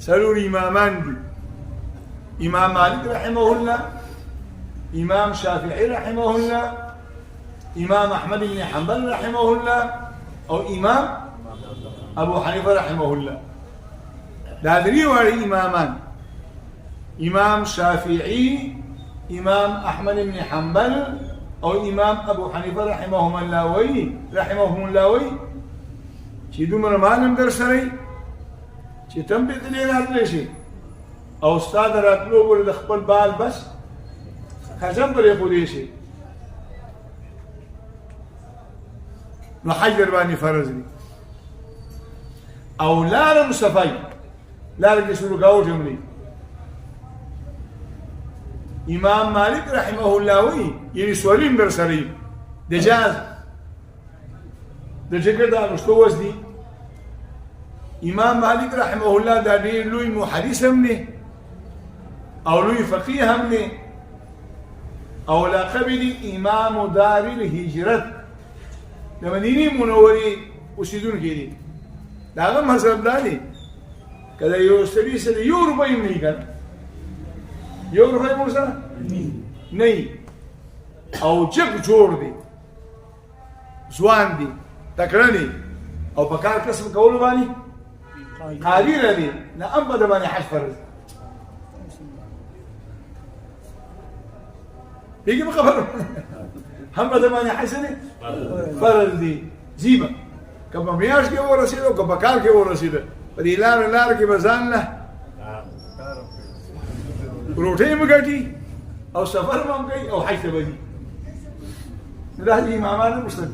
سلور إمامان دي إمام مالك رحمه الله، إمام شافعي رحمه الله، إمام أحمد بن حنبل رحمه الله، أو إمام أبو حنيفة رحمه الله. دا دري واري إمامان، إمام شافعي، إمام أحمد بن حنبل، أو إمام أبو حنيفة رحمهم الله وي چې دومره معلم در سره چې تم به دې راتلی شي او استاد راتلو ګور د خپل بال بس خزم پرې خودي شي نو حج باندې فرض دي او لارم صفای لار کې شروع کاوه جملې امام مالک رحمه الله وی یعنی سوالیم در سره د جاز د جګړه د مستوز دي امام مالک رحمه الله دا ډېر لوی محدث هم دی او لوی فقيه هم دی او لقب دی امام دار الهجرت د مدینه منورې اوسیدونکی دی دا هغه مذهب دا دی کله یو سړي سره یو روپۍ هم نه کړ یو روپۍ مو سره نه او جګ جوړ دی ځوان دی تکړه دی او په کار کسب کولو باندې قادر دی نه ام په د باندې حج فرض بيجي بخبر هم په د باندې حج فرض دی زیبه کله میاش کې ورسېدو کله کار کې ورسېدو په دې لار کې بزان له روټي مګټي او سفر مم کوي او حج ته وځي دا دي امامان مسلم